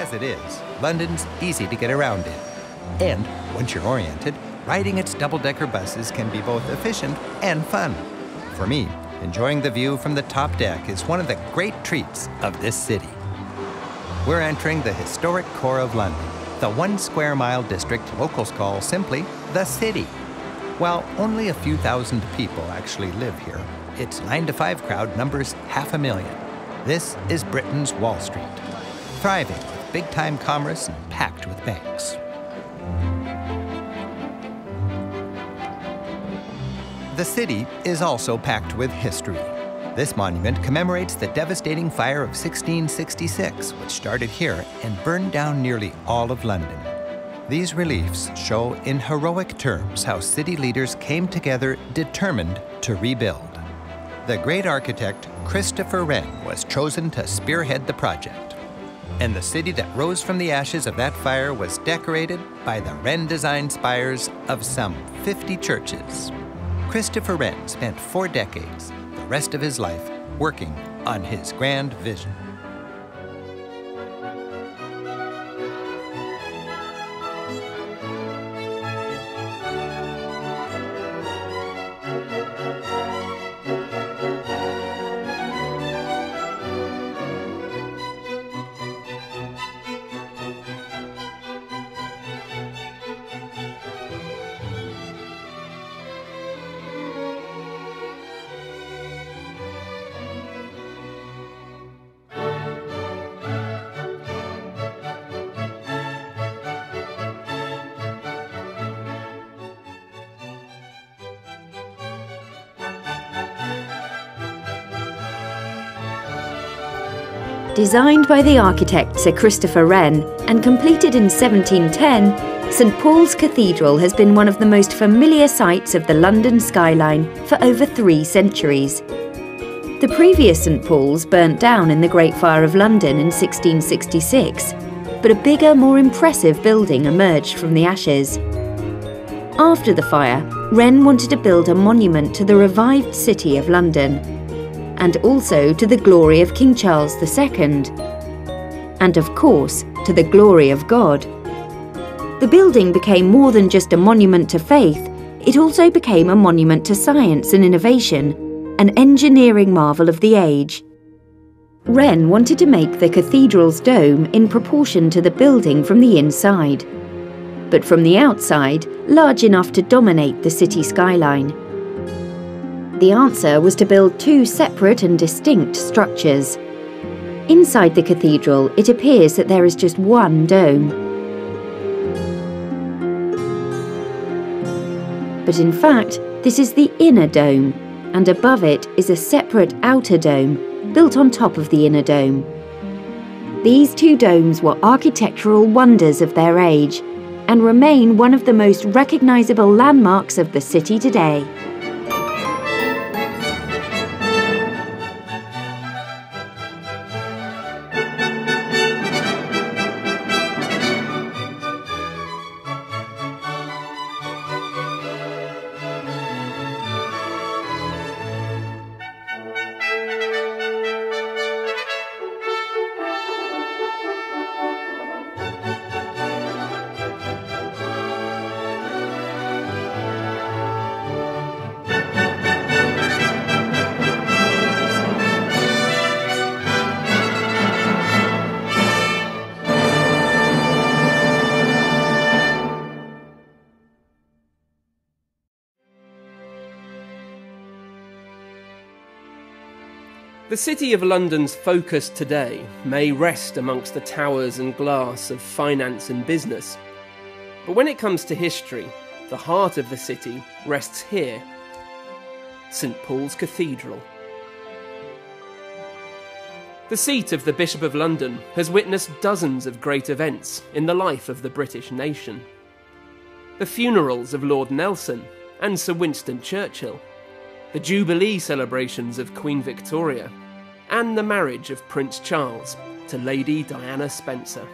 As it is, London's easy to get around in. And once you're oriented, riding its double-decker buses can be both efficient and fun. For me, enjoying the view from the top deck is one of the great treats of this city. We're entering the historic core of London, the 1 square mile district locals call simply the City. While only a few thousand people actually live here, its 9-to-5 crowd numbers 500,000. This is Britain's Wall Street, thriving with big-time commerce and packed with banks. The city is also packed with history. This monument commemorates the devastating fire of 1666, which started here and burned down nearly all of London. These reliefs show in heroic terms how city leaders came together determined to rebuild. The great architect Christopher Wren was chosen to spearhead the project. And the city that rose from the ashes of that fire was decorated by the Wren-designed spires of some 50 churches. Christopher Wren spent 4 decades, the rest of his life, working on his grand vision. Designed by the architect Sir Christopher Wren and completed in 1710, St Paul's Cathedral has been one of the most familiar sights of the London skyline for over 3 centuries. The previous St Paul's burnt down in the Great Fire of London in 1666, but a bigger, more impressive building emerged from the ashes. After the fire, Wren wanted to build a monument to the revived city of London, and also to the glory of King Charles II, and of course to the glory of God. The building became more than just a monument to faith, it also became a monument to science and innovation, an engineering marvel of the age. Wren wanted to make the cathedral's dome in proportion to the building from the inside, but from the outside, large enough to dominate the city skyline. The answer was to build 2 separate and distinct structures. Inside the cathedral, it appears that there is just one dome. But in fact, this is the inner dome, and above it is a separate outer dome, built on top of the inner dome. These 2 domes were architectural wonders of their age, and remain one of the most recognizable landmarks of the city today. The City of London's focus today may rest amongst the towers and glass of finance and business. But when it comes to history, the heart of the city rests here, St Paul's Cathedral. The seat of the Bishop of London has witnessed dozens of great events in the life of the British nation. The funerals of Lord Nelson and Sir Winston Churchill, the Jubilee celebrations of Queen Victoria, and the marriage of Prince Charles to Lady Diana Spencer.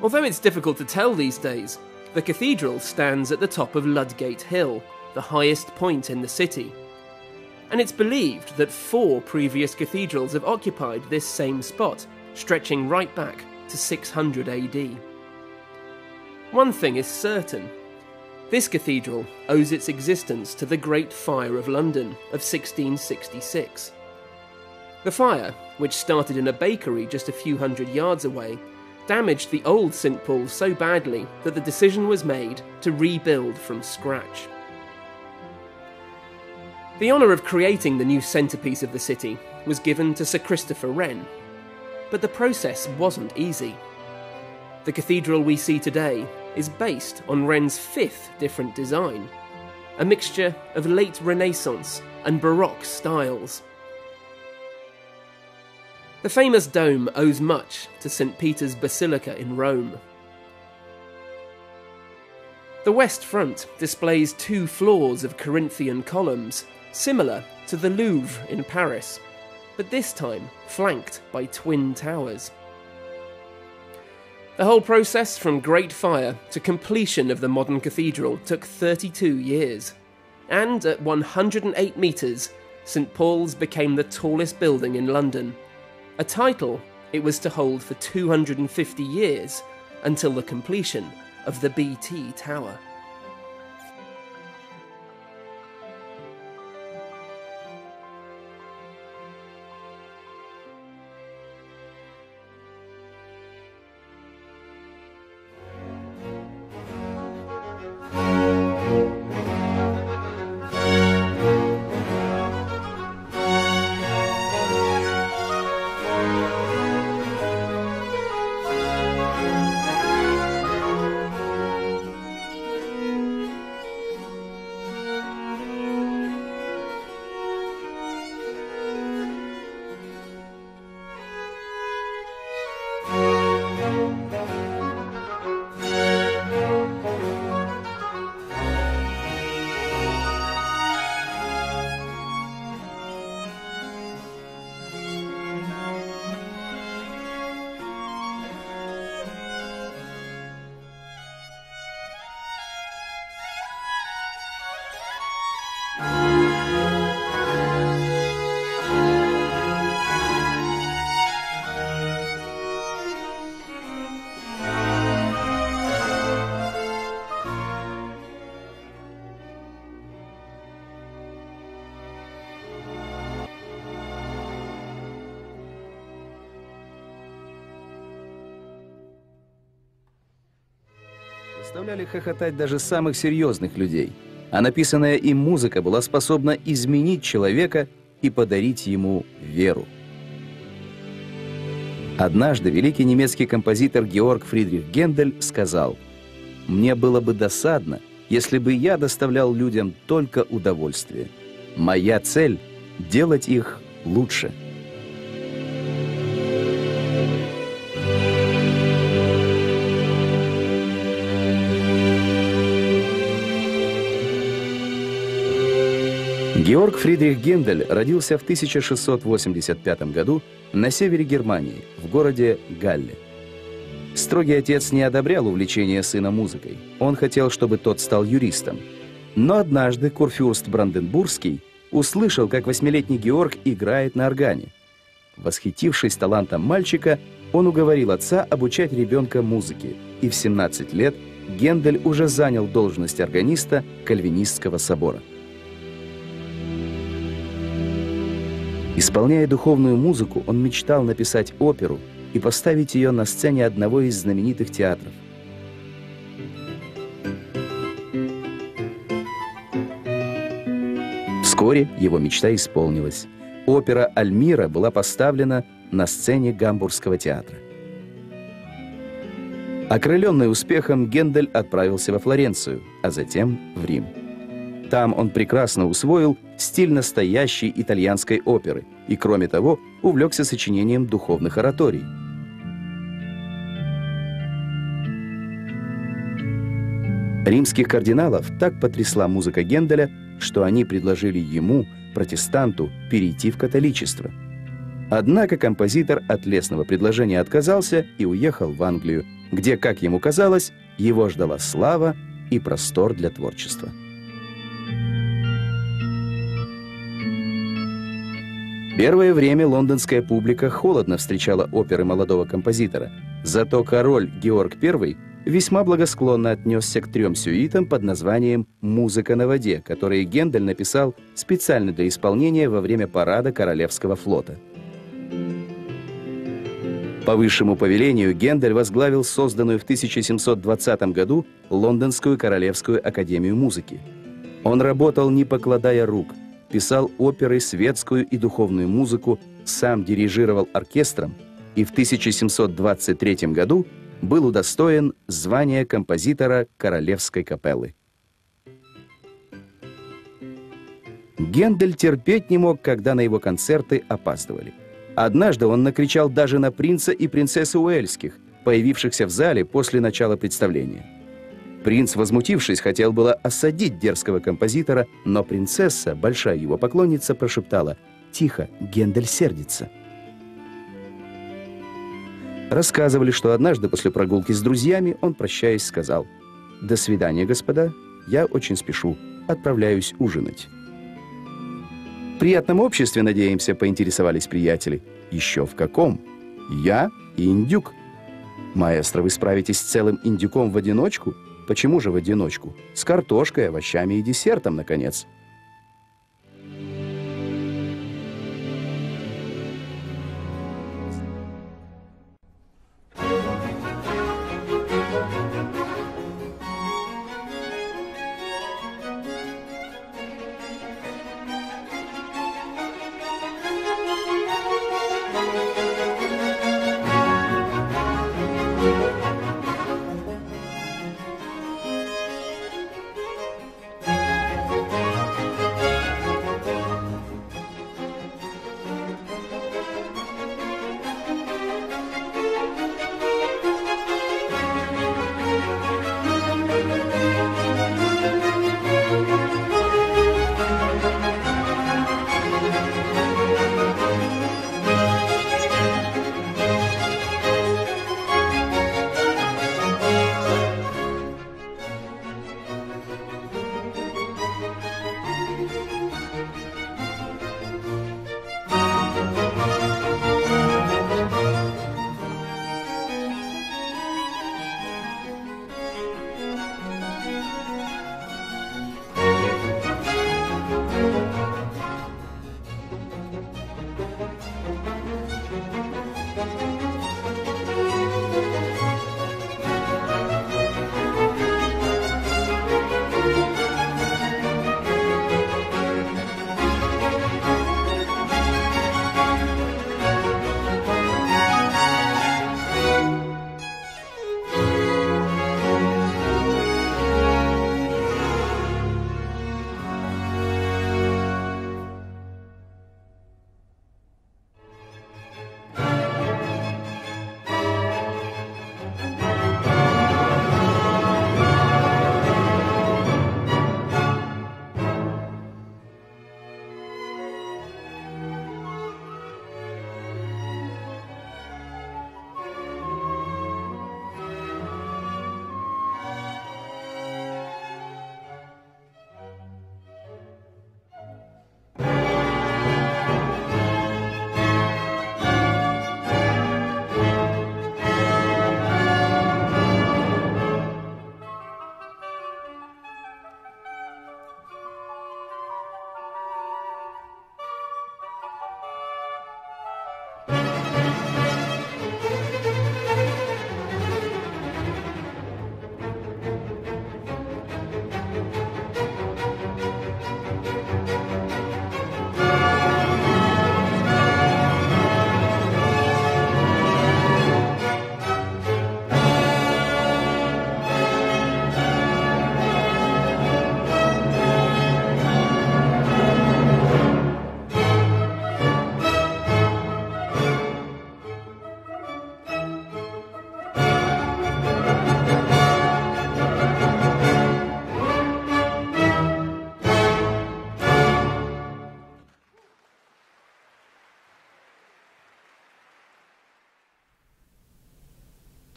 Although it's difficult to tell these days, the cathedral stands at the top of Ludgate Hill, the highest point in the city, and it's believed that 4 previous cathedrals have occupied this same spot stretching right back to 600 AD. One thing is certain. This cathedral owes its existence to the Great Fire of London of 1666. The fire, which started in a bakery just a few hundred yards away, damaged the old St. Paul's so badly that the decision was made to rebuild from scratch. The honour of creating the new centrepiece of the city was given to Sir Christopher Wren, but the process wasn't easy. The cathedral we see today is based on Wren's fifth different design, a mixture of late Renaissance and Baroque styles. The famous dome owes much to St. Peter's Basilica in Rome. The west front displays 2 floors of Corinthian columns, similar to the Louvre in Paris, but this time flanked by twin towers. The whole process from Great Fire to completion of the modern cathedral took 32 years, and at 108 metres, St. Paul's became the tallest building in London, a title it was to hold for 250 years until the completion of the BT Tower. Заставляли хохотать даже самых серьезных людей, а написанная им музыка была способна изменить человека и подарить ему веру. Однажды великий немецкий композитор Георг Фридрих Гендель сказал: «Мне было бы досадно, если бы я доставлял людям только удовольствие. Моя цель — делать их лучше». Георг Фридрих Гендель родился в 1685 году на севере Германии, в городе Галле. Строгий отец не одобрял увлечение сына музыкой. Он хотел, чтобы тот стал юристом. Но однажды курфюрст Бранденбургский услышал, как 8-летний Георг играет на органе. Восхитившись талантом мальчика, он уговорил отца обучать ребенка музыке, и в 17 лет Гендель уже занял должность органиста Кальвинистского собора. Исполняя духовную музыку, он мечтал написать оперу и поставить ее на сцене одного из знаменитых театров. Вскоре его мечта исполнилась. Опера «Альмира» была поставлена на сцене Гамбургского театра. Окрыленный успехом, Гендель отправился во Флоренцию, а затем в Рим. Там он прекрасно усвоил стиль настоящей итальянской оперы и, кроме того, увлекся сочинением духовных ораторий. Римских кардиналов так потрясла музыка Генделя, что они предложили ему, протестанту, перейти в католичество. Однако композитор от лестного предложения отказался и уехал в Англию, где, как ему казалось, его ждала слава и простор для творчества. Первое время лондонская публика холодно встречала оперы молодого композитора, зато король Георг I весьма благосклонно отнесся к 3 сюитам под названием «Музыка на воде», которые Гендель написал специально для исполнения во время парада Королевского флота. По высшему повелению Гендель возглавил созданную в 1720 году Лондонскую Королевскую академию музыки. Он работал, не покладая рук, писал оперы, светскую и духовную музыку, сам дирижировал оркестром и в 1723 году был удостоен звания композитора Королевской капеллы. Гендель терпеть не мог, когда на его концерты опаздывали. Однажды он накричал даже на принца и принцессу Уэльских, появившихся в зале после начала представления. Принц, возмутившись, хотел было осадить дерзкого композитора, но принцесса, большая его поклонница, прошептала: «Тихо, Гендель сердится». Рассказывали, что однажды после прогулки с друзьями он, прощаясь, сказал: «До свидания, господа, я очень спешу, отправляюсь ужинать». «В приятном обществе, надеемся», — поинтересовались приятели. «Еще в каком? Я и индюк». «Маэстро, вы справитесь с целым индюком в одиночку?» «Почему же в одиночку? С картошкой, овощами и десертом, наконец».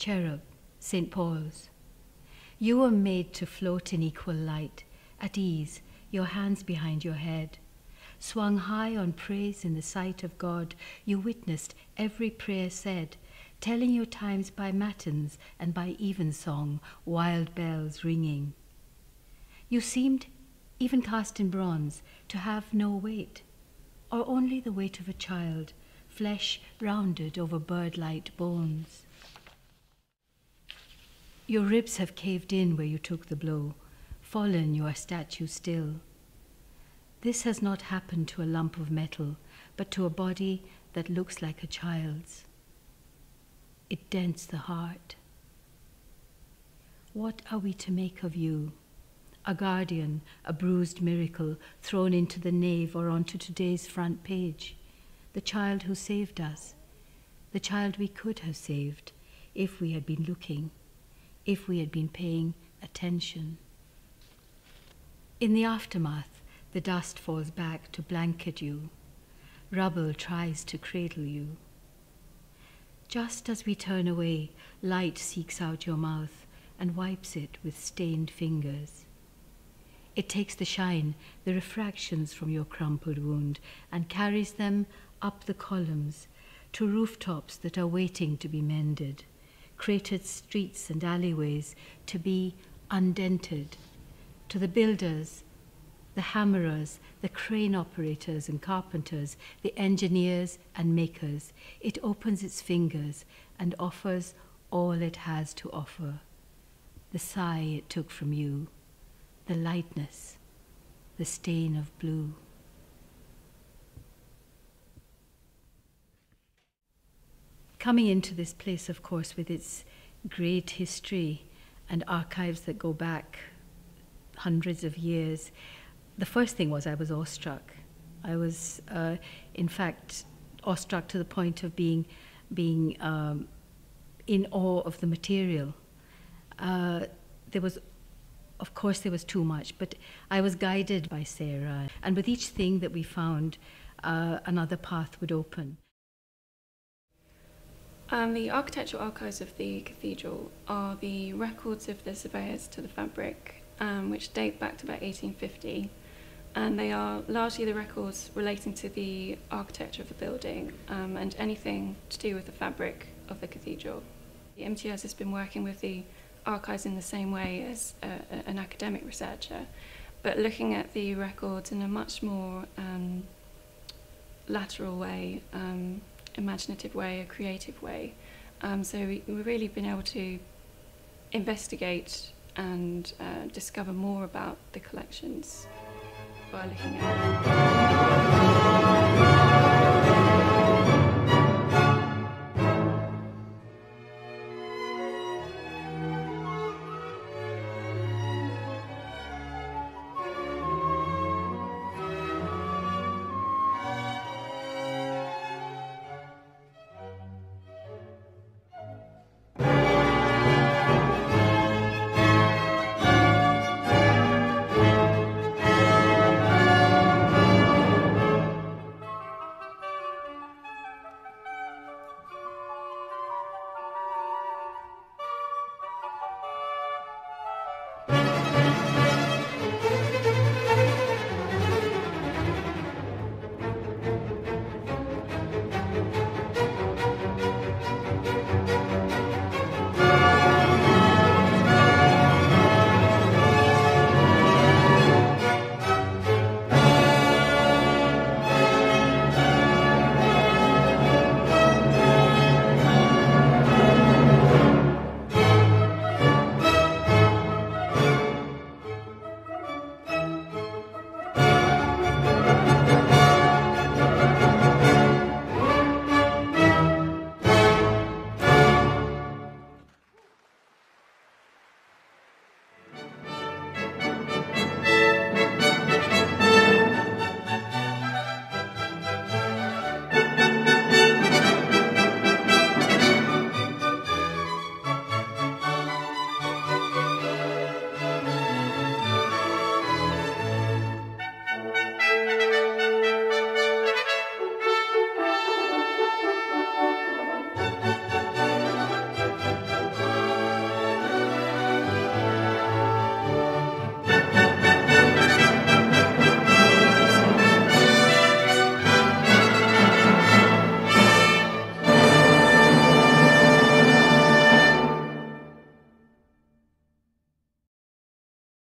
Cherub, St. Paul's. You were made to float in equal light, at ease, your hands behind your head. Swung high on praise in the sight of God, you witnessed every prayer said, telling your times by matins and by evensong, wild bells ringing. You seemed, even cast in bronze, to have no weight, or only the weight of a child, flesh rounded over bird-light bones. Your ribs have caved in where you took the blow, fallen you are statue still. This has not happened to a lump of metal, but to a body that looks like a child's. It dents the heart. What are we to make of you? A guardian, a bruised miracle thrown into the nave or onto today's front page. The child who saved us. The child we could have saved if we had been looking, if we had been paying attention. In the aftermath, the dust falls back to blanket you. Rubble tries to cradle you. Just as we turn away, light seeks out your mouth and wipes it with stained fingers. It takes the shine, the refractions from your crumpled wound, and carries them up the columns to rooftops that are waiting to be mended, cratered streets and alleyways to be undented, to the builders, the hammerers, the crane operators and carpenters, the engineers and makers. It opens its fingers and offers all it has to offer. The sigh it took from you, the lightness, the stain of blue. Coming into this place, of course, with its great history and archives that go back hundreds of years, the first thing was I was awestruck. I was, in fact, awestruck to the point of being in awe of the material. There was, of course, there was too much, but I was guided by Sarah, and with each thing that we found, another path would open. The architectural archives of the cathedral are the records of the surveyors to the fabric, which date back to about 1850. And they are largely the records relating to the architecture of the building and anything to do with the fabric of the cathedral. The MTS has been working with the archives in the same way as an academic researcher, but looking at the records in a much more lateral way, imaginative way, a creative way. So we've really been able to investigate and discover more about the collections by looking at them.